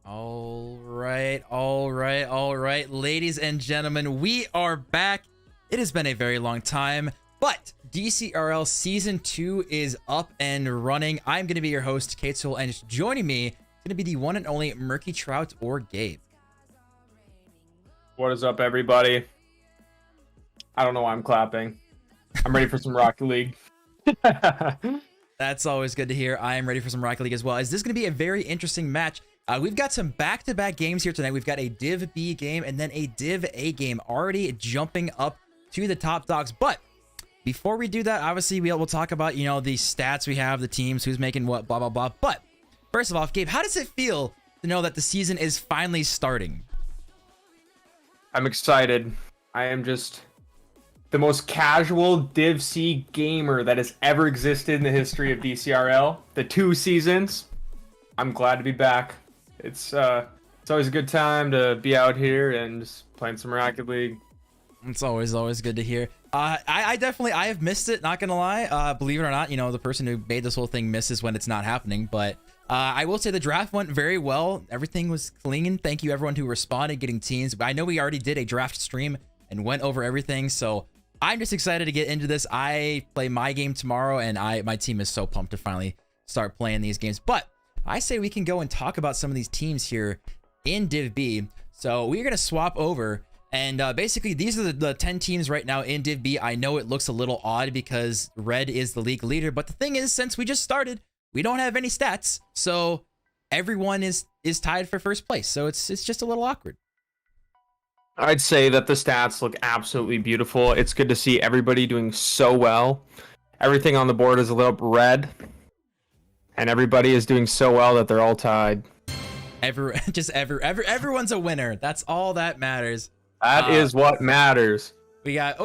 All right, ladies and gentlemen, we are back. It has been a very long time, but DCRL Season 2 is up and running. I'm going to be your host, Kate Soul, and joining me is going to be the one and only Murky Trout or Gabe. What is up, everybody? I don't know why I'm clapping. I'm ready for some Rocket League. That's always good to hear. I am ready for some Rocket League as well. Is this going to be a very interesting match? We've got some back-to-back games here tonight. We've got a Div B game and then a Div A game already jumping up to the top dogs. But before we do that, obviously we'll talk about, you know, the stats we have, the teams, who's making what, blah, blah, blah. But first of all, Gabe, how does it feel to know that the season is finally starting? I'm excited. I am just the most casual Div C gamer that has ever existed in the history of DCRL. The 2 seasons. I'm glad to be back. It's always a good time to be out here and just playing some Rocket League. It's always good to hear. I definitely have missed it, not gonna lie. Believe it or not, you know, the person who made this whole thing misses when it's not happening. But I will say the draft went very well. Everything was clean. Thank you everyone who responded, getting teams. But I know we already did a draft stream and went over everything. So I'm just excited to get into this. I play my game tomorrow, and my team is so pumped to finally start playing these games. But I say we can go and talk about some of these teams here in Div B. So we're going to swap over. And basically, these are the 10 teams right now in Div B. I know it looks a little odd because Red is the league leader. But the thing is, since we just started, we don't have any stats. So everyone is tied for first place. So it's just a little awkward. I'd say that the stats look absolutely beautiful. It's good to see everybody doing so well. Everything on the board is a little red. And everybody is doing so well that they're all tied. Everyone's a winner. That's all that matters. That is what matters. We got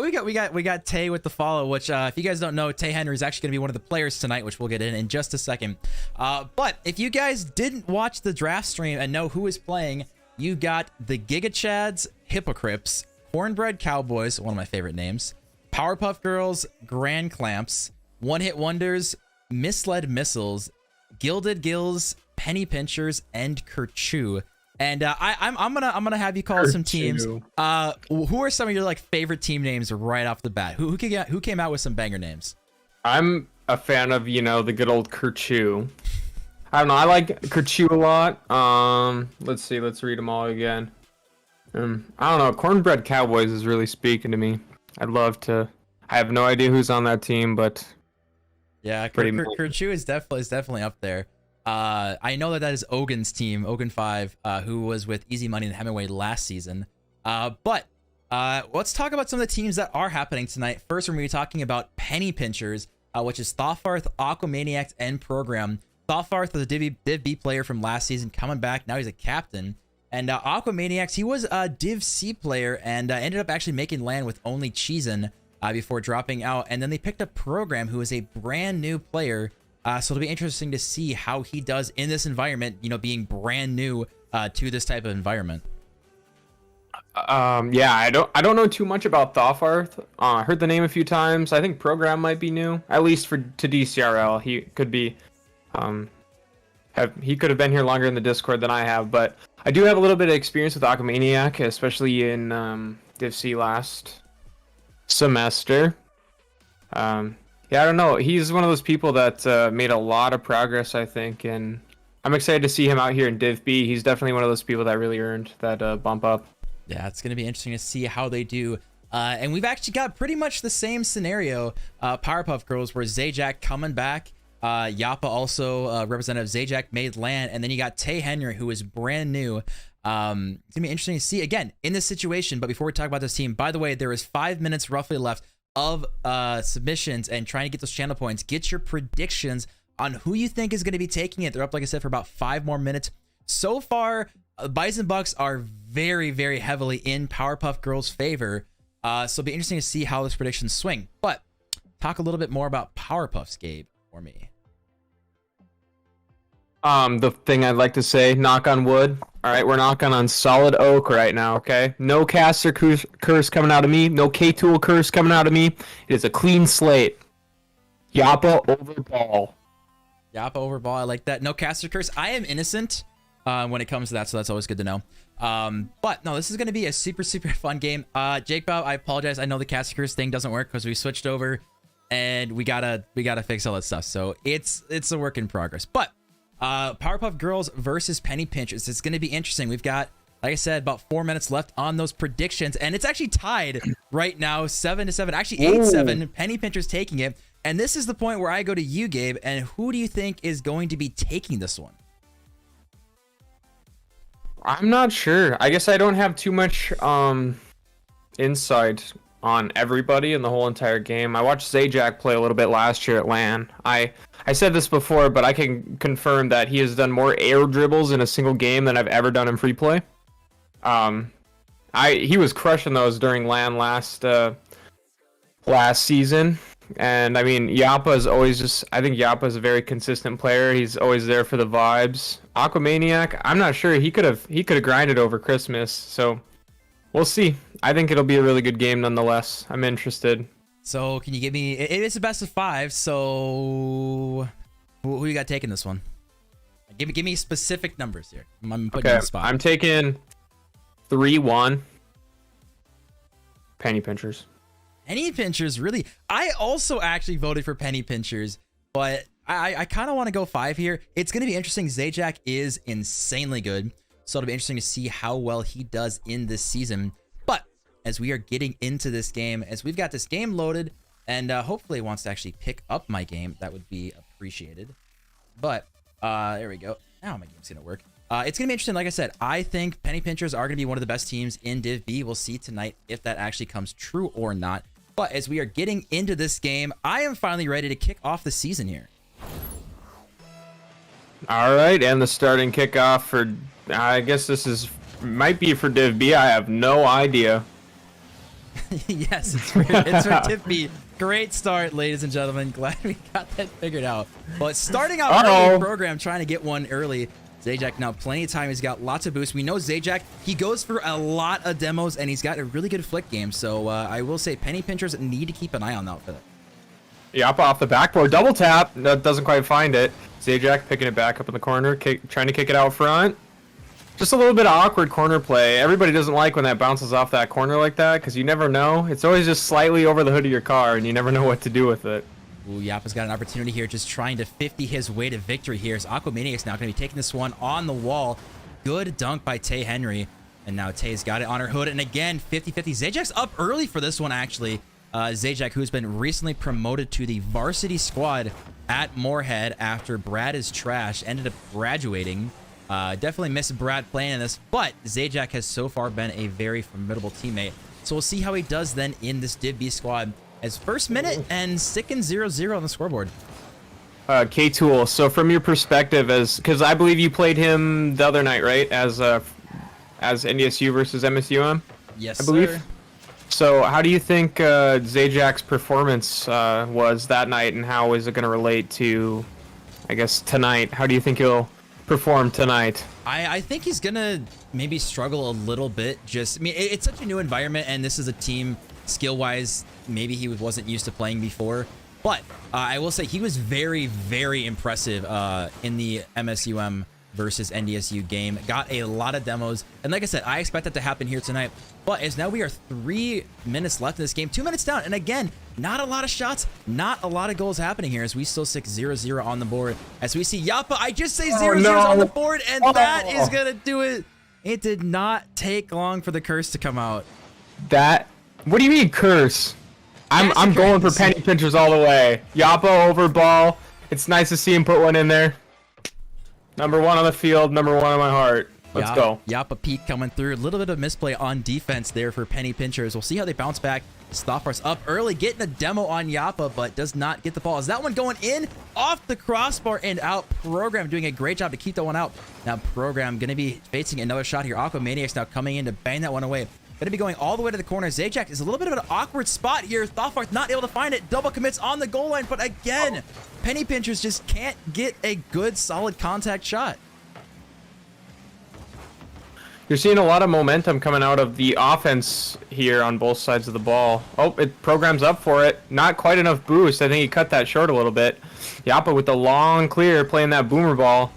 Tay with the follow, which if you guys don't know, Tay Henry is actually going to be one of the players tonight, which we'll get in just a second. But if you guys didn't watch the draft stream and know who is playing, you got the Giga Chads, Hypocrites, Cornbread Cowboys, one of my favorite names, Powerpuff Girls, Grand Clamps, One Hit Wonders, Misled Missiles, Gilded Gills, Penny Pinchers, and Kerchoo. And I'm gonna have you call some teams. Who are some of your like favorite team names right off the bat? Who came out with some banger names? I'm a fan of, you know, the good old Kerchoo. I don't know. I like Kerchoo a lot. Let's see. Let's read them all again. I don't know. Cornbread Cowboys is really speaking to me. I'd love to. I have no idea who's on that team, but yeah, Kerchoo is definitely up there. I know that is Ogun's team, Ogun 5, who was with Easy Money and Hemingway last season. But let's talk about some of the teams that are happening tonight. First, we're going to be talking about Penny Pinchers, which is Thawfarth, Aquamaniacs, and Program. Thawfarth was a Div B player from last season, coming back. Now he's a captain. And Aquamaniacs, he was a Div C player and ended up actually making land with only Cheesin before dropping out. And then they picked up Program, who is a brand new player. So it'll be interesting to see how he does in this environment, you know, being brand new to this type of environment. Yeah, I don't know too much about Thawfarth. I heard the name a few times. I think Program might be new, at least to DCRL. He could be, he could have been here longer in the Discord than I have. But I do have a little bit of experience with Aquamaniac, especially in Div C last semester. Yeah, I don't know. He's one of those people that made a lot of progress, I think, and I'm excited to see him out here in Div B. He's definitely one of those people that really earned that bump up. Yeah, it's going to be interesting to see how they do. And we've actually got pretty much the same scenario, Powerpuff Girls, where Zajac coming back. Yappa also, Representative Zajac made land, and then you got Tay Henry, who is brand new. It's going to be interesting to see, again, in this situation. But before we talk about this team, by the way, there is 5 minutes roughly left of submissions and trying to get those channel points. Get your predictions on who you think is going to be taking it. They're up, like I said, for about 5 more minutes. So far, Bison Bucks are very, very heavily in Powerpuff Girls' favor. So it'll be interesting to see how this predictions swing. But talk a little bit more about Powerpuffs, Gabe, for me. The thing I'd like to say, knock on wood. All right, we're knocking on solid oak right now, okay? No caster curse coming out of me. No K-Tool curse coming out of me. It is a clean slate. Yappa over ball. Yappa over ball. I like that. No caster curse. I am innocent. when it comes to that, so that's always good to know. But no, this is going to be a super fun game. Jake Bob, I apologize. I know the Castle Curse thing doesn't work because we switched over and we gotta fix all that stuff. So it's a work in progress. But Powerpuff Girls versus Penny Pinchers. It's going to be interesting. We've got, like I said, about 4 minutes left on those predictions, and it's actually tied right now, 7-7. Actually, 8-7. Penny Pinchers taking it. And this is the point where I go to you, Gabe. And who do you think is going to be taking this one? I'm not sure. I guess I don't have too much insight on everybody in the whole entire game. I watched Zajac play a little bit last year at LAN. I said this before, but I can confirm that he has done more air dribbles in a single game than I've ever done in free play. He was crushing those during LAN last season. And I mean, Yappa is always I think Yappa is a very consistent player. He's always there for the vibes. Aquamaniac, I'm not sure. He could have grinded over Christmas. So we'll see. I think it'll be a really good game nonetheless. I'm interested. So can you give me, it is a best of 5. So who you got taking this one? Give me specific numbers here. I'm putting you on the spot. I'm taking 3-1 Penny Pinchers. Penny Pinchers, really? I also actually voted for Penny Pinchers, but I kind of want to go 5 here. It's going to be interesting. Zajac is insanely good, so it'll be interesting to see how well he does in this season. But as we are getting into this game, as we've got this game loaded, and hopefully it wants to actually pick up my game, that would be appreciated. But there we go. Now my game's going to work. It's going to be interesting. Like I said, I think Penny Pinchers are going to be one of the best teams in Div B. We'll see tonight if that actually comes true or not. But as we are getting into this game, I am finally ready to kick off the season here. All right, and the starting kickoff for, I guess this might be for Div B. I have no idea. Yes, it's for Div B. Great start, ladies and gentlemen. Glad we got that figured out. But starting out early program, trying to get one early. Zajac now plenty of time. He's got lots of boosts. We know Zajac, he goes for a lot of demos, and he's got a really good flick game. So I will say Penny Pinchers need to keep an eye on that for that. Yep, off the backboard. Double tap. That doesn't quite find it. Zajac picking it back up in the corner, trying to kick it out front. Just a little bit of awkward corner play. Everybody doesn't like when that bounces off that corner like that, because you never know. It's always just slightly over the hood of your car, and you never know what to do with it. Ooh, Yappa's got an opportunity here, just trying to 50 his way to victory here. As Aquamaniac's now going to be taking this one on the wall. Good dunk by Tay Henry. And now Tay's got it on her hood. And again, 50-50. Zajac's up early for this one, actually. Zajac, who's been recently promoted to the varsity squad at Moorhead after Brad is trash, ended up graduating. Definitely miss Brad playing in this, but Zajac has so far been a very formidable teammate. So we'll see how he does then in this Div B squad. As first minute and sticking 0-0 on the scoreboard. K-Tool, so from your perspective, because I believe you played him the other night, right? As NDSU versus MSUM? Yes, I believe. Sir. So how do you think Zajac's performance was that night, and how is it going to relate to, I guess, tonight? How do you think he'll perform tonight? I think he's going to maybe struggle a little bit. I mean, it's such a new environment, and this is a team skill-wise, maybe he wasn't used to playing before. But I will say he was very, very impressive in the MSUM versus NDSU game. Got a lot of demos. And like I said, I expect that to happen here tonight. But as now we are 3 minutes left in this game, 2 minutes down. And again, not a lot of shots, not a lot of goals happening here as we still 0-0 on the board. As we see Yappa, I just say 0-0 on the board, and that is going to do it. It did not take long for the curse to come out. What do you mean curse? I'm going for Penny Pinchers all the way. Yappa over ball. It's nice to see him put one in there. Number 1 on the field, number 1 on my heart. Let's go. Yappa Pete coming through. A little bit of misplay on defense there for Penny Pinchers. We'll see how they bounce back. Stoppar's up early, getting a demo on Yappa, but does not get the ball. Is that one going in? Off the crossbar and out. Program doing a great job to keep that one out. Now Program going to be facing another shot here. Aquamaniac's now coming in to bang that one away. Going to be going all the way to the corner. Zajac is a little bit of an awkward spot here. Thoffarth not able to find it. Double commits on the goal line, but again, Penny Pinchers just can't get a good, solid contact shot. You're seeing a lot of momentum coming out of the offense here on both sides of the ball. Oh, it programs up for it. Not quite enough boost. I think he cut that short a little bit. Yappa with the long clear, playing that boomer ball.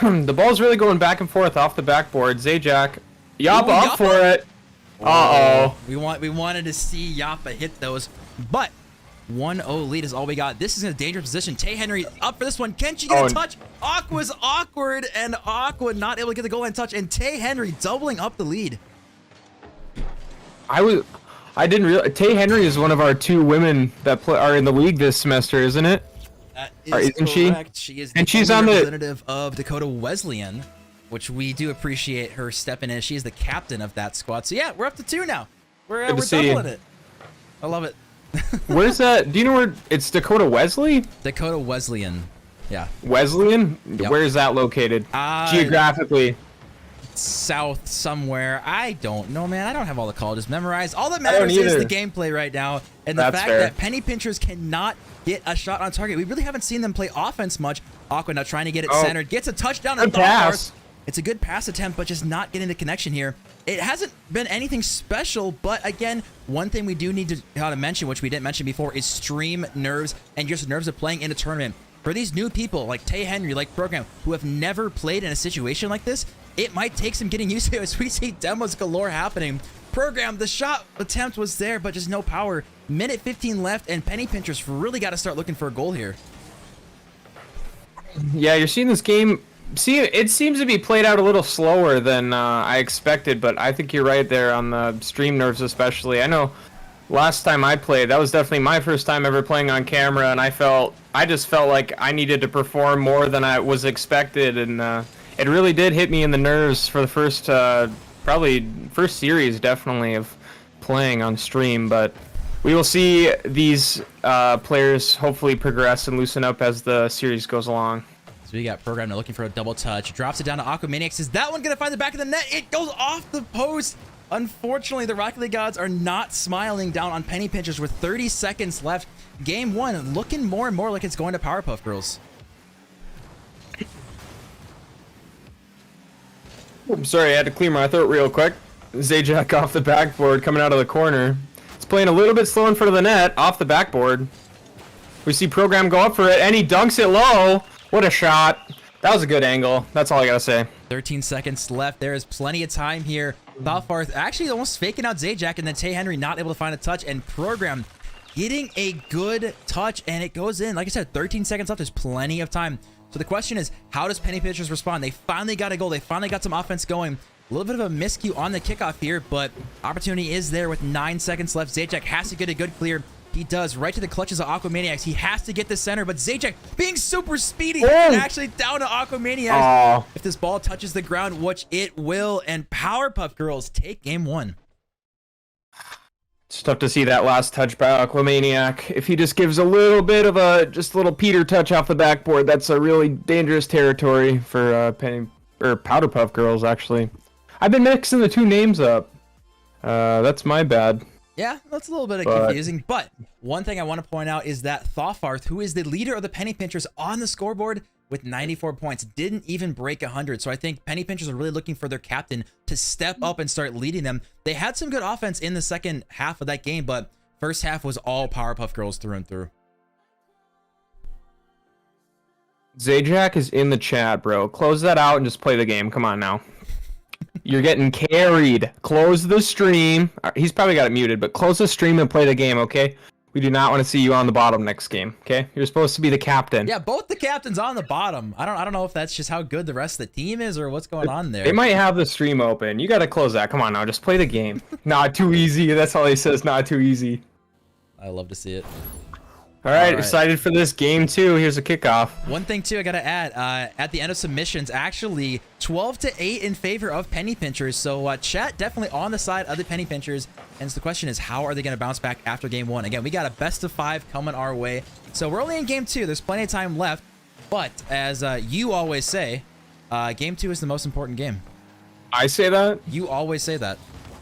The ball's really going back and forth off the backboard. Zajac, Yappa up for it. Uh-oh. We wanted to see Yappa hit those, but 1-0 lead is all we got. This is in a dangerous position. Tay Henry up for this one. Can she get a touch? Aqua's awkward, and Aqua not able to get the goal line touch, and Tay Henry doubling up the lead. I didn't realize Tay Henry is one of our 2 women that are in the league this semester, isn't it? That is correct. She is the she's on representative of Dakota Wesleyan, which we do appreciate her stepping in. She is the captain of that squad. So yeah, we're up to 2 now. We're doubling it. I love it. Where's that? Do you know where it's Dakota Wesley? Dakota Wesleyan. Yeah. Wesleyan? Yep. Where is that located? Geographically. South somewhere. I don't know, man. I don't have all the colleges memorized. All that matters is the gameplay right now, and the fact that penny pinchers cannot get a shot on target. We really haven't seen them play offense much. Aqua now trying to get it centered. Gets a touchdown. Good pass. It's a good pass attempt, but just not getting the connection here. It hasn't been anything special, but again, one thing we do need to mention, which we didn't mention before, is stream nerves and just nerves of playing in a tournament. For these new people like Tay Henry, like Program, who have never played in a situation like this, it might take some getting used to as we see demos galore happening. Program, the shot attempt was there, but just no power. Minute 15 left, and penny pinchers really got to start looking for a goal here. Yeah, you're seeing this game. See, it seems to be played out a little slower than I expected, but I think you're right there on the stream nerves especially. I know last time I played, that was definitely my first time ever playing on camera, and I just felt like I needed to perform more than I was expected, and it really did hit me in the nerves for the first, probably first series definitely of playing on stream, but we will see these players hopefully progress and loosen up as the series goes along. So we got Program now looking for a double touch. Drops it down to Aquamaniacs. Is that one going to find the back of the net? It goes off the post. Unfortunately, the Rocket League gods are not smiling down on penny pinchers with 30 seconds left. Game 1 looking more and more like it's going to Powerpuff Girls. I'm sorry, I had to clear my throat real quick. Zajac off the backboard coming out of the corner. It's playing a little bit slow in front of the net, off the backboard. We see Program go up for it, and he dunks it low. What a shot. That was a good angle. That's all I gotta say. 13 seconds left. There is plenty of time here. Balfarth actually almost faking out Zajac, and then Tay Henry not able to find a touch, and Program getting a good touch, and it goes in. Like I said, 13 seconds left. There's plenty of time. So the question is, how does penny pinchers respond? They finally got a goal. They finally got some offense going. A little bit of a miscue on the kickoff here, but opportunity is there with 9 seconds left. Zajac has to get a good clear. He does, right to the clutches of Aquamaniacs. He has to get the center, but Zajac being super speedy and actually down to Aquamaniacs. If this ball touches the ground, which it will, and Powerpuff Girls take game 1. It's tough to see that last touch by Aquamaniac. If he just gives a little bit of just a little Peter touch off the backboard, that's a really dangerous territory for Powderpuff Girls, actually. I've been mixing the 2 names up. That's my bad. Yeah, that's a little bit confusing, but one thing I want to point out is that Thofarth, who is the leader of the penny pinchers on the scoreboard with 94 points, didn't even break 100. So I think penny pinchers are really looking for their captain to step up and start leading them. They had some good offense in the second half of that game, but first half was all Powerpuff Girls through and through. Zajac is in the chat, bro. Close that out and just play the game. Come on now. You're getting carried. Close the stream. He's probably got it muted, but close the stream and play the game, okay? We do not want to see you on the bottom next game, okay? You're supposed to be the captain. Yeah, both the captains on the bottom. I don't know if that's just how good the rest of the team is or what's going on there. They might have the stream open. You got to close that. Come on now, just play the game. Not too easy. That's all he says, not too easy. I love to see it. All right, excited for this game too. Here's a kickoff. One thing too, I gotta add, at the end of submissions, actually 12-8 in favor of penny pinchers. So chat definitely on the side of the penny pinchers. And so the question is, how are they gonna bounce back after game 1? Again, we got a best of 5 coming our way. So we're only in game 2. There's plenty of time left. But as you always say, game 2 is the most important game. I say that? You always say that.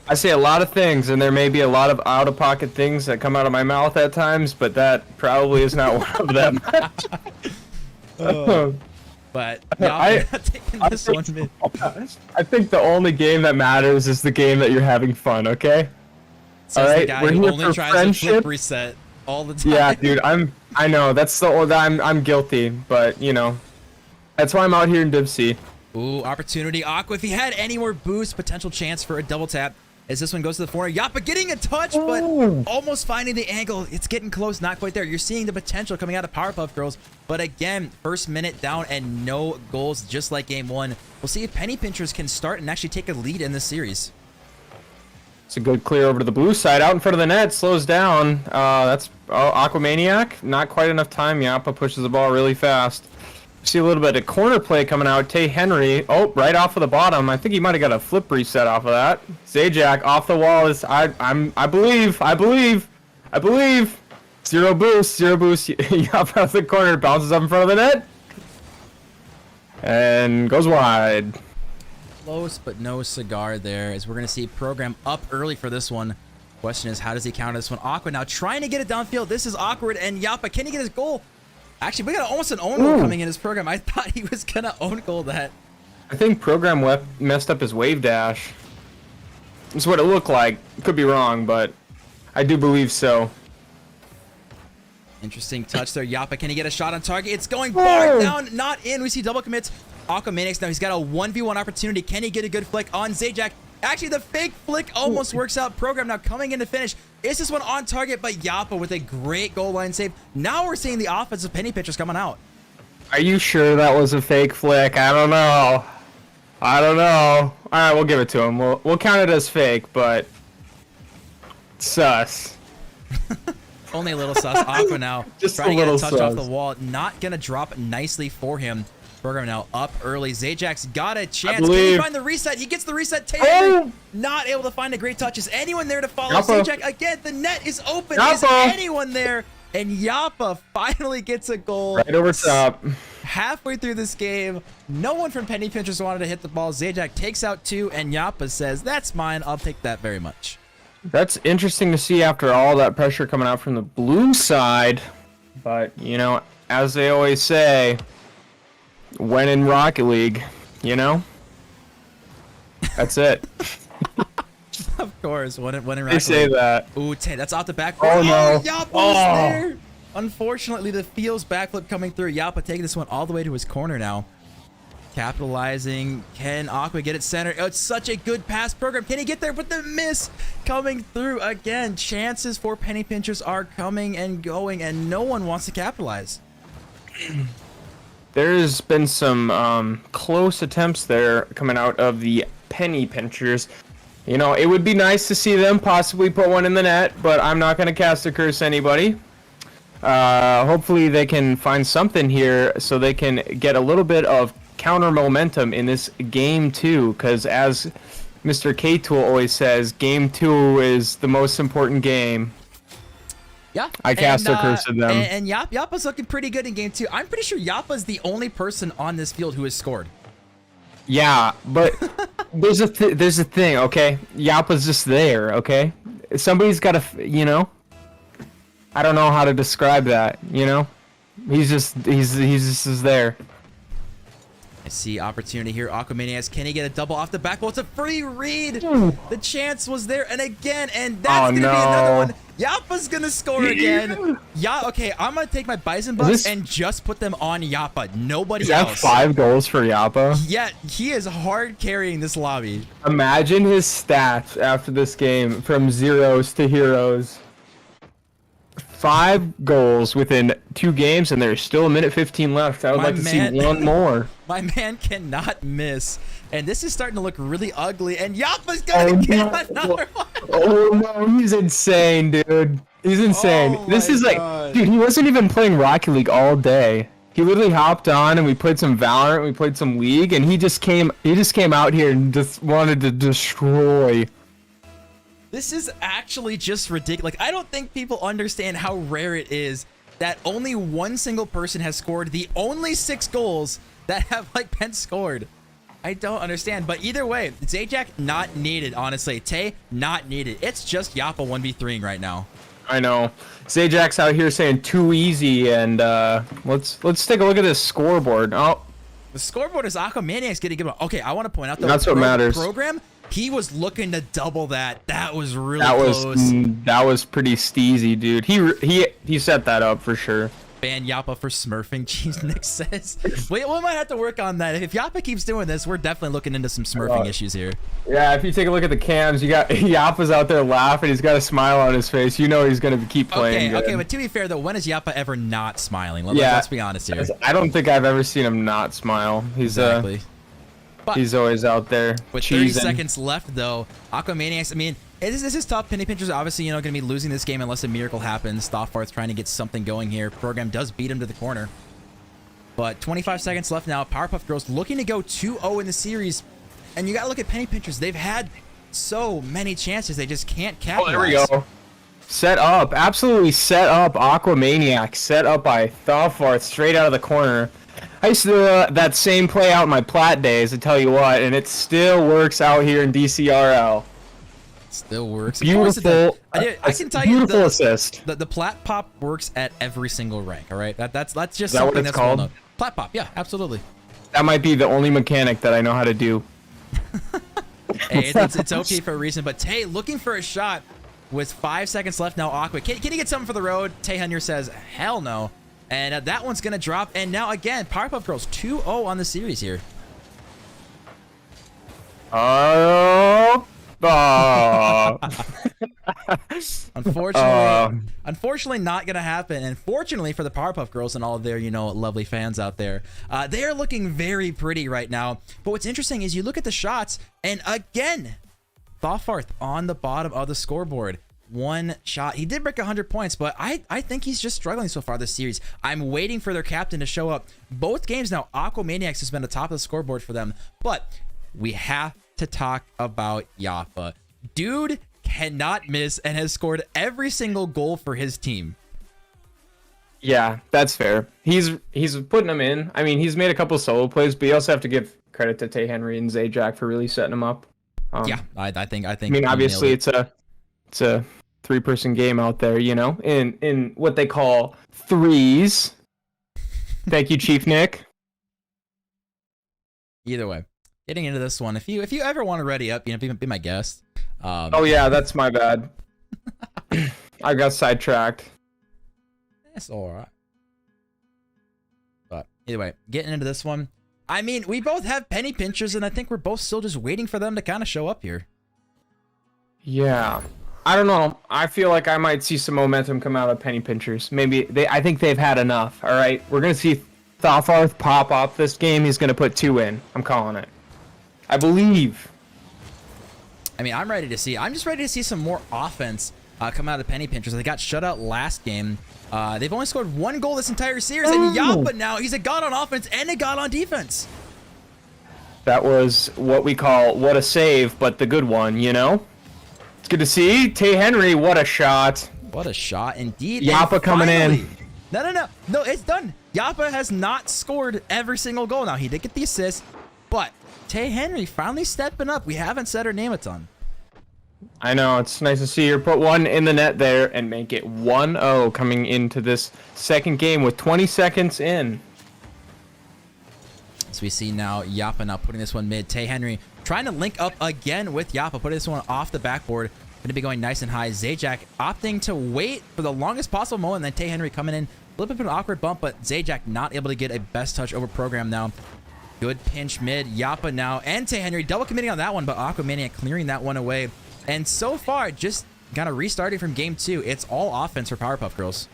I say a lot of things, and there may be a lot of out-of-pocket things that come out of my mouth at times, but that probably is not one of them. But y'all taking this one. I think the only game that matters is the game that you're having fun, okay? Says all right, the guy who only tries to flip reset all the time. Yeah, dude, I know that's the old. I'm guilty, but you know, That's why I'm out here in Div C. Ooh, opportunity. Aqua, if he had any more boost, potential chance for a double tap. As this one goes to the corner. Yappa getting a touch, but almost finding the angle. It's getting close, not quite there. You're seeing the potential coming out of Powerpuff Girls. But again, first minute down and no goals, just like game one. We'll see if Penny Pinchers can start and actually take a lead in this series. It's a good clear over to the blue side. Out in front of the net, slows down. That's Aquamaniac. Not quite enough time. Yappa pushes the ball really fast. See a little bit of corner play coming out. Tay Henry, right off of the bottom. I think he might have got a flip reset off of that. Zajac off the wall is I believe. Zero boost. Up out of the corner, bounces up in front of the net, and goes wide. Close, but no cigar there. As we're gonna see program up early for this one. Question is, how does he counter this one? Aqua now trying to get it downfield. This is awkward, and Yappa, can he get his goal? Actually, we got almost an own goal coming in his program. I thought he was gonna own goal that. I think program messed up his wave dash. That's what it looked like. Could be wrong, but I do believe so. Interesting touch there. Yappa, can he get a shot on target? It's going far down, not in. We see double commits. Aquamanix now, he's got a 1v1 opportunity. Can he get a good flick on Zajac? Actually, the fake flick almost works out. Program now coming in to finish. Is this one on target? But Yappa with a great goal line save. Now we're seeing the offensive penny pitchers coming out. Are you sure that was a fake flick? I don't know. All right, we'll give it to him. We'll count it as fake, but sus. Only a little sus. Aqua now Just trying a to get a little touch sus. off the wall. Not gonna drop nicely for him. Program now up early. Zajac's got a chance. Can he find the reset? He gets the reset. Taylor not able to find a great touch. Is anyone there to follow? Zajac again. The net is open. Is anyone there? And Yappa finally gets a goal. Right over top. Halfway through this game, no one from Penny Pinchers wanted to hit the ball. Zajac takes out two, and Yappa says, "That's mine. I'll take that very much." That's interesting to see after all that pressure coming out from the blue side. But, you know, as they always say, when in Rocket League, you know? That's it. Of course, when in Rocket League. They say that. Ooh, that's off the back. Oh, no. Yappa's there. Unfortunately, the Feels backflip coming through. Yappa taking this one all the way to his corner now. Capitalizing. Can Aqua get it center? Oh, it's such a good pass program. Can he get there? But the miss coming through again. Chances for Penny Pinchers are coming and going, and no one wants to capitalize. There's been some close attempts there coming out of the Penny Pinchers. You know, it would be nice to see them possibly put one in the net, but I'm not going to cast a curse anybody. Hopefully they can find something here so they can get a little bit of counter momentum in this game 2, because as Mr. K-Tool always says, game 2 is the most important game. Yeah, I cast a curse at them. And Yappa's looking pretty good in game 2. I'm pretty sure Yappa's the only person on this field who has scored. Yeah, but there's a thing, okay? Yappa's just there, okay? Somebody's got to, you know? I don't know how to describe that, you know? He's just there. I see opportunity here. Aquamaniacs, can he get a double off the back wall? It's a free read. The chance was there, and again, and that's gonna be another one. Yappa's gonna score again. Yeah, okay, I'm gonna take my Bison Bucks and just put them on Yappa. Nobody else. Is that 5 goals for Yappa? Yeah, he is hard carrying this lobby. Imagine his stats after this game from zeros to heroes. 5 goals within 2 games, and there's still a minute 15 left. I would like to see one more. My man cannot miss, and this is starting to look really ugly. And Yappa's gonna get another one. Oh no, he's insane, dude. He's insane. This is like, dude, he wasn't even playing Rocket League all day. He literally hopped on, and we played some Valorant, we played some League, and he just came out here and just wanted to destroy. This is actually just ridiculous. Like, I don't think people understand how rare it is that only one single person has scored the only 6 goals that have, like, been scored. I don't understand. But either way, Zajac not needed, honestly. Tay, not needed. It's just Yappa 1v3ing right now. I know. Zajac's out here saying too easy, and let's take a look at this scoreboard. Oh, the scoreboard is Aquamaniacs getting good. Okay, I want to point out that's what matters. Program. He was looking to double that. That was really close. That was pretty steezy, dude. He set that up for sure. Ban Yappa for smurfing, Cheese Nick says. We might have to work on that. If Yappa keeps doing this, we're definitely looking into some smurfing issues here. Yeah, if you take a look at the cams, you got Yappa's out there laughing. He's got a smile on his face. You know he's going to keep playing. Okay, but to be fair, though, when is Yappa ever not smiling? Let's be honest here. I don't think I've ever seen him not smile. He's exactly. He's always out there. With 30 seconds left, though, Aquamaniacs, I mean, this is tough. Penny Pinchers obviously, going to be losing this game unless a miracle happens. Thoffarth trying to get something going here. Program does beat him to the corner. But 25 seconds left now. Powerpuff Girls looking to go 2-0 in the series. And you got to look at Penny Pinchers. They've had so many chances. They just can't capitalize. Oh, there we go. Set up. Absolutely set up. Aquamaniacs. Set up by Thoffarth straight out of the corner. I used to do that same play out in my plat days, I tell you what, and it still works out here in DCRL. Still works. Beautiful. I can tell you, beautiful assist. The plat pop works at every single rank. All right, that's just Is that something what it's called? well known. Plat pop, yeah, absolutely. That might be the only mechanic that I know how to do. Hey, it's okay for a reason. But Tay looking for a shot with 5 seconds left now. Aqua, can he get something for the road? Tay Henry says, hell no. And that one's going to drop. And now, again, Powerpuff Girls 2-0 on the series here. Oh. Unfortunately, not going to happen. And fortunately for the Powerpuff Girls and all of their, lovely fans out there, they are looking very pretty right now. But what's interesting is you look at the shots, and again, Thoffarth on the bottom of the scoreboard. One shot. He did break 100 points, but I think he's just struggling so far this series. I'm waiting for their captain to show up. Both games now, Aquamaniacs has been the top of the scoreboard for them, but we have to talk about Yappa. Dude cannot miss and has scored every single goal for his team. Yeah, that's fair. He's putting them in. I mean, he's made a couple solo plays, but you also have to give credit to Tay Henry and Zajac for really setting him up. Yeah, I think. I mean, obviously, it's a 3-person game out there, in what they call threes. Thank you, Chief Nick. Either way, getting into this one, if you ever want to ready up, be my guest. Oh yeah, that's my bad. I got sidetracked. That's all right. But either way, getting into this one, I mean, we both have Penny Pinchers, and I think we're both still just waiting for them to kind of show up here. Yeah. I don't know. I feel like I might see some momentum come out of Penny Pinchers. I think they've had enough. All right, we're gonna see Thoffarth pop off this game. He's gonna put 2 in. I'm calling it. I believe. I mean, I'm just ready to see some more offense come out of the Penny Pinchers. They got shut out last game. They've only scored 1 goal this entire series, and Yappa now, he's a god on offense and a god on defense. That was what we call what a save, but the good one, It's good to see. Tay Henry, what a shot. What a shot indeed. Yappa coming in. No, it's done. Yappa has not scored every single goal. Now, he did get the assist, but Tay Henry finally stepping up. We haven't said her name a ton. I know, it's nice to see her put 1 in the net there and make it 1-0 coming into this second game with 20 seconds in. So we see now Yappa now putting this one mid. Tay Henry trying to link up again with Yappa, putting this one off the backboard. Going to be going nice and high. Zajac opting to wait for the longest possible moment, and then Tay Henry coming in. A little bit of an awkward bump, but Zajac not able to get a best touch over program now. Good pinch mid. Yappa now and Tay Henry double committing on that one, but Aquamaniac clearing that one away. And so far, just kind of restarting from game 2. It's all offense for Powerpuff Girls.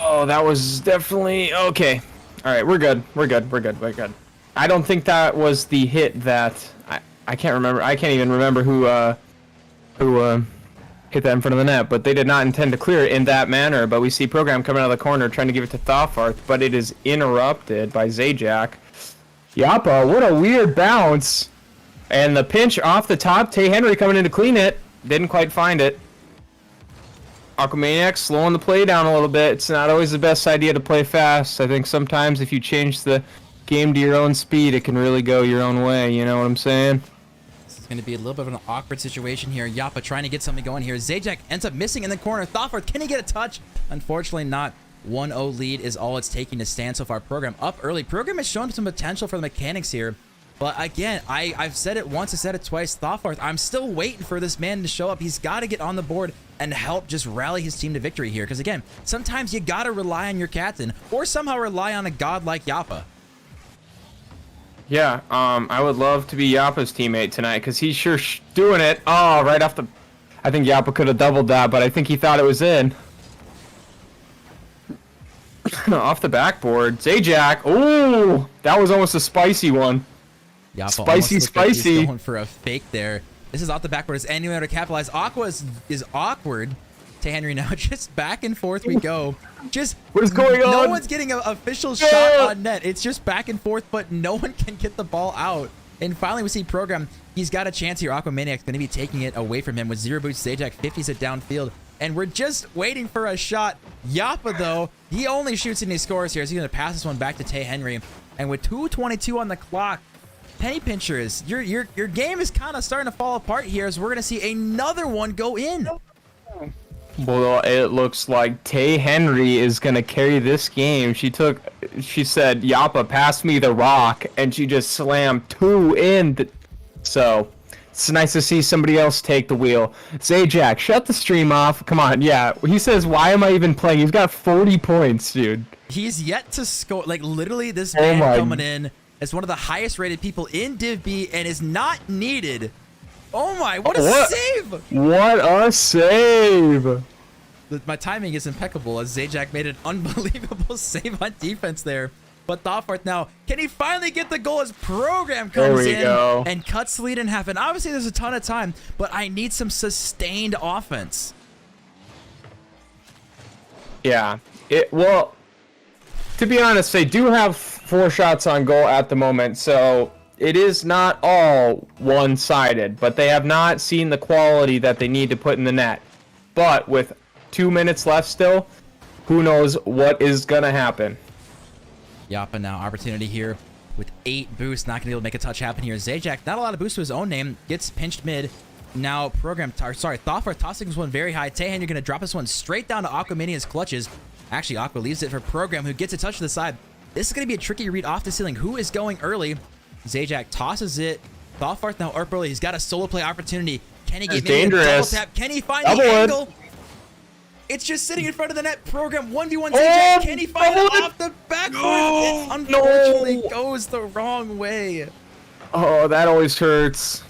Oh, that was definitely okay. All right, we're good. We're good. I don't think that was the hit that I can't remember. I can't even remember who hit that in front of the net, but they did not intend to clear it in that manner. But we see program coming out of the corner trying to give it to Thoffarth, but it is interrupted by Zajac. Yappa, what a weird bounce. And the pinch off the top, Tay Henry coming in to clean it. Didn't quite find it. Aquamaniac slowing the play down a little bit. It's not always the best idea to play fast. I think sometimes if you change the game to your own speed, it can really go your own way. You know what I'm saying? This is going to be a little bit of an awkward situation here. Yappa trying to get something going here. Zajac ends up missing in the corner. Thoffarth, can he get a touch? Unfortunately not. 1-0 lead is all it's taking to stand so far. Program up early. Program has shown some potential for the mechanics here. But again, I've said it once, I said it twice, Thought, I'm still waiting for this man to show up. He's got to get on the board and help just rally his team to victory here. Because again, sometimes you got to rely on your captain or somehow rely on a god like Yappa. Yeah, I would love to be Yappa's teammate tonight because he's sure doing it. Oh, right off the... I think Yappa could have doubled that, but I think he thought it was in. Off the backboard. Zajac. Oh, that was almost a spicy one. Yappa spicy. Like going for a fake there. This is off the backboard. Is anyone to capitalize? Aqua is awkward to Henry now. Just back and forth we go. Just what is going on? No one's getting an official shot on net. It's just back and forth, but no one can get the ball out. And finally, we see Program. He's got a chance here. Aquamaniac's going to be taking it away from him with 0 boots. Zajac 50s it downfield. And we're just waiting for a shot. Yappa, though, he only shoots and he scores here. So he's going to pass this one back to Tay Henry. And with 2:22 on the clock, Penny Pinchers, your game is kind of starting to fall apart here as we're going to see another one go in. Well, it looks like Tay Henry is going to carry this game. She said, Yappa, pass me the rock, and she just slammed 2 in. So, it's nice to see somebody else take the wheel. Zajac, shut the stream off. Come on, yeah. He says, why am I even playing? He's got 40 points, dude. He's yet to score. Like, literally, this man coming in as one of the highest rated people in Div B and is not needed. Oh my, what a save! What a save! My timing is impeccable as Zajac made an unbelievable save on defense there. But Thoughtforth now, can he finally get the goal as Program comes in and cuts the lead in half? And obviously there's a ton of time, but I need some sustained offense. Yeah, well, to be honest, they do have 4 shots on goal at the moment, so it is not all one-sided, but they have not seen the quality that they need to put in the net. But with 2 minutes left still, who knows what is going to happen. Yappa now, opportunity here with 8 boosts, not going to be able to make a touch happen here. Zajac, not a lot of boosts to his own name, gets pinched mid. Now Thoughtforth tossing this one very high. Tay Henry going to drop this one straight down to Aquamania's clutches. Actually, Aqua leaves it for Program, who gets a touch to the side. This is going to be a tricky read off the ceiling. Who is going early? Zajac tosses it. Thoughtforth now up early. He's got a solo play opportunity. Can he get maybe a double tap? Can he find the angle? It's just sitting in front of the net. Program 1v1 Zajac. Can he find it off the backboard? It unfortunately goes the wrong way. Oh, that always hurts.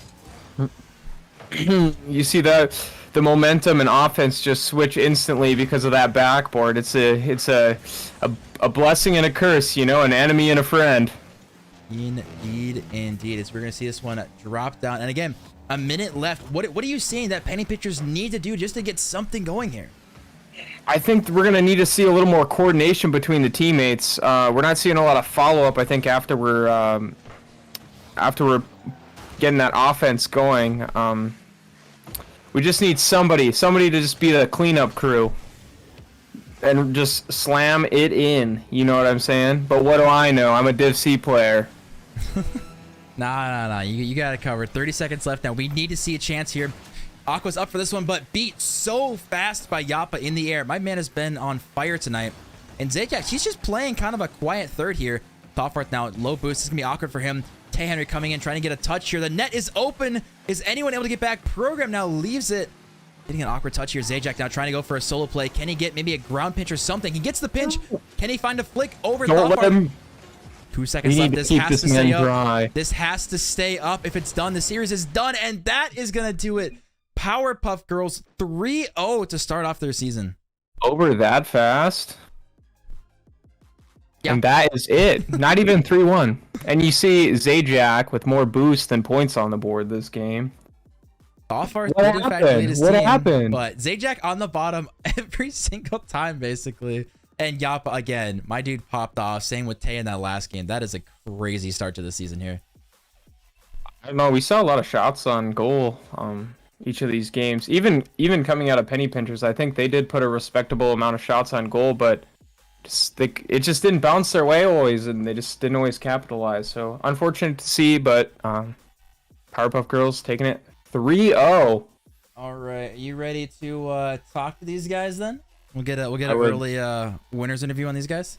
You see that the momentum and offense just switch instantly because of that backboard. It's a blessing and a curse, you know, an enemy and a friend. Indeed. As we're gonna see this one drop down. And again, a minute left. What are you seeing that Penny Pitchers need to do just to get something going here? I think we're gonna need to see a little more coordination between the teammates. We're not seeing a lot of follow-up. I think after we're getting that offense going. We just need somebody to just be the cleanup crew and just slam it in. You know what I'm saying? But what do I know? I'm a Div C player. Nah. You got it covered. 30 seconds left now. We need to see a chance here. Aqua's up for this one, but beat so fast by Yappa in the air. My man has been on fire tonight. And Zajac, he's just playing kind of a quiet third here. Thoughtforth now, low boost. This is going to be awkward for him. Tay Henry coming in, trying to get a touch here. The net is open. Is anyone able to get back? Program now leaves it. Getting an awkward touch here. Zajac now trying to go for a solo play. Can he get maybe a ground pinch or something? He gets the pinch. Can he find a flick over Thoughtforth? 2 seconds left. This has to stay up. This has to stay up. If it's done, the series is done, and that is going to do it. Powerpuff Girls 3-0 to start off their season. Over that fast? Yeah. And that is it. Not even 3-1. And you see Zajac with more boosts than points on the board this game. What happened? But Zajac on the bottom every single time, basically. And Yappa again. My dude popped off. Same with Tay in that last game. That is a crazy start to the season here. I don't know. We saw a lot of shots on goal each of these games. Even coming out of Penny Pinchers, I think they did put a respectable amount of shots on goal, but it just didn't bounce their way always, and they just didn't always capitalize. So unfortunate to see, but Powerpuff Girls taking it 3-0. All right, are you ready to talk to these guys then? We'll get an early winners interview on these guys.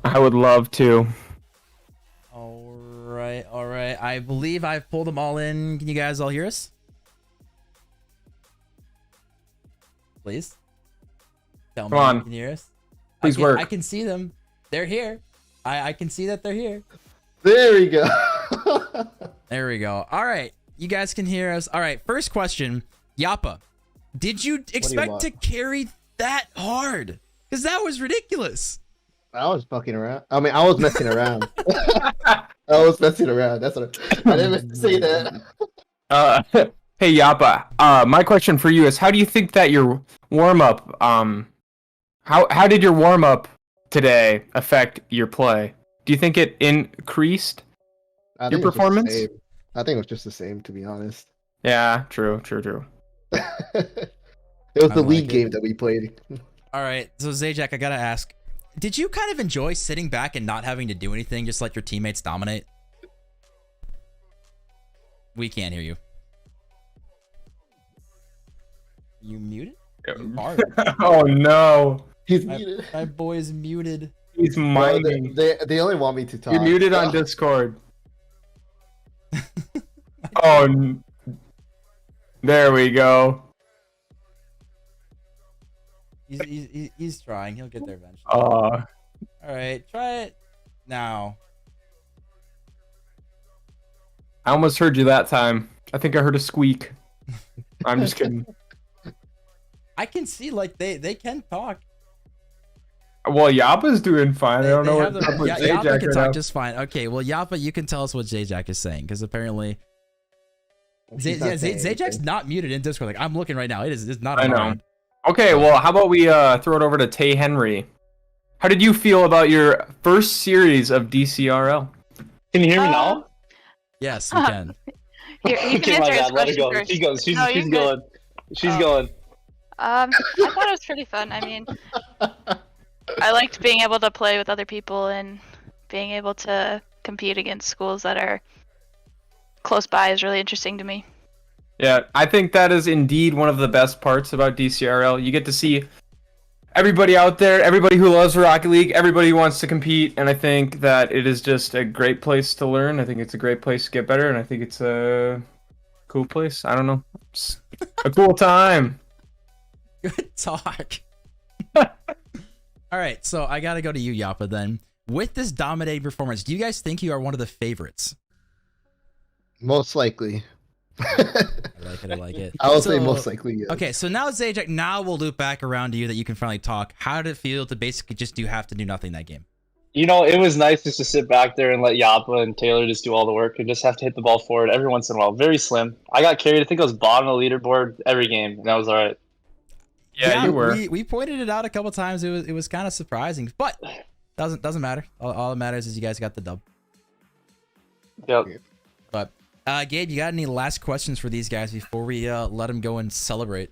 I would love to. All right. right, all right. I believe I've pulled them all in. Can you guys all hear us? Please. Tell me Come on. you can hear us. Please work. I can see them. They're here. I can see that they're here. There we go. There we go. All right. You guys can hear us. All right. First question. Yappa, did you expect to carry that hard? Because that was ridiculous. I was fucking around. I mean, I was messing around. I was messing around. That's what I didn't mean to say that. Hey Yappa, my question for you is, how do you think that your warm-up, how did your warm-up today affect your play? Do you think it increased your performance? I think it was just the same, to be honest. Yeah, true. It was the league game that we played. All right. So Zajac, I gotta ask, did you kind of enjoy sitting back and not having to do anything, just let your teammates dominate? We can't hear you. You muted? You are. Oh no. He's muted. My boy's muted. He's mining. They only want me to talk. You're muted on Discord. Oh, there we go. He's trying. He'll get there eventually. All right, try it now. I almost heard you that time. I think I heard a squeak. I'm just kidding. I can see like they can talk. Well, Yappa's doing fine. I don't know what Yappa can talk just fine. Okay, well, Yappa, you can tell us what Zajac is saying, because apparently Zajac's not muted in Discord. Like, I'm looking right now. It's not. I know. Okay, well, how about we throw it over to Tay Henry? How did you feel about your first series of DCRL? Can you hear me now? Yes, we can. Here, you can answer his question first. She goes. She's going. She's going. I thought it was pretty fun. I mean, I liked being able to play with other people and being able to compete against schools that are close by is really interesting to me. Yeah, I think that is indeed one of the best parts about DCRL. You get to see everybody out there, everybody who loves Rocket League, everybody who wants to compete, and I think that it is just a great place to learn. I think it's a great place to get better, and I think it's a cool place. I don't know. It's a cool time. Good talk. All right, so I gotta go to you, Yappa, then. With this dominating performance, do you guys think you are one of the favorites? Most likely. I like it. I would say most likely, yes. Okay, so now, Zajac, now we'll loop back around to you that you can finally talk. How did it feel to basically just have to do nothing that game? You know, it was nice just to sit back there and let Yappa and Taylor just do all the work and just have to hit the ball forward every once in a while. Very slim. I got carried. I think I was bottom of the leaderboard every game, and that was all right. Yeah, you were. We pointed it out a couple times. It was kind of surprising, but doesn't matter. All that matters is you guys got the dub. Yep. But Gabe, you got any last questions for these guys before we let them go and celebrate?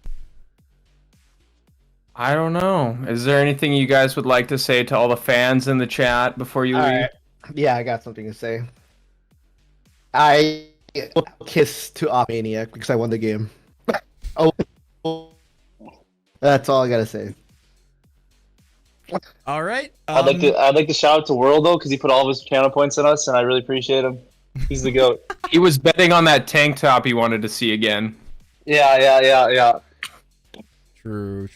I don't know. Is there anything you guys would like to say to all the fans in the chat before you leave? Right. Yeah, I got something to say. I kiss to Maniac because I won the game. Oh, that's all I gotta say. All right. I'd like to shout out to World though, because he put all of his channel points in us, and I really appreciate him. He's the GOAT. He was betting on that tank top he wanted to see again. Yeah. True.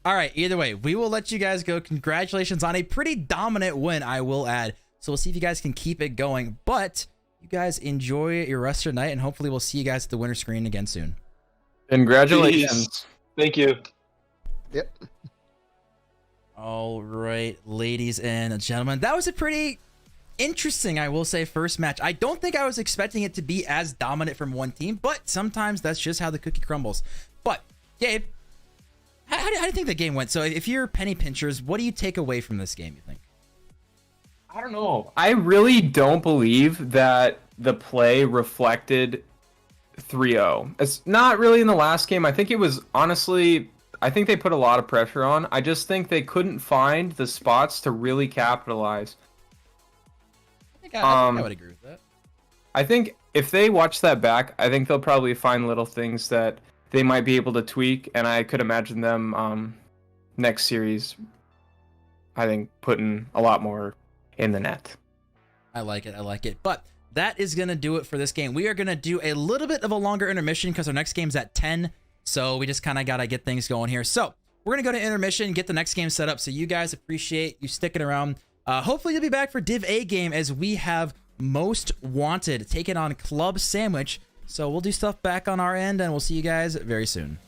All right, either way, we will let you guys go. Congratulations on a pretty dominant win, I will add. So we'll see if you guys can keep it going. But you guys enjoy your rest of your night, and hopefully we'll see you guys at the winter screen again soon. Congratulations. Jeez. Thank you. Yep. All right, ladies and gentlemen, that was a pretty interesting, I will say, first match. I don't think I was expecting it to be as dominant from one team, but sometimes that's just how the cookie crumbles. But, Gabe, how do you think the game went? So if you're penny pinchers, what do you take away from this game, you think? I don't know. I really don't believe that the play reflected 3-0. It's not really in the last game. I think it was, honestly, I think they put a lot of pressure on. I just think they couldn't find the spots to really capitalize. I think I would agree with that. I think if they watch that back, I think they'll probably find little things that they might be able to tweak, and I could imagine them next series, I think, putting a lot more in the net. I like it. But that is going to do it for this game. We are going to do a little bit of a longer intermission because our next game's at 10. So we just kind of got to get things going here. So we're going to go to intermission, get the next game set up. So you guys, appreciate you sticking around. Hopefully you'll be back for Div A game as we have Most Wanted taking on Club Sandwich. So we'll do stuff back on our end and we'll see you guys very soon.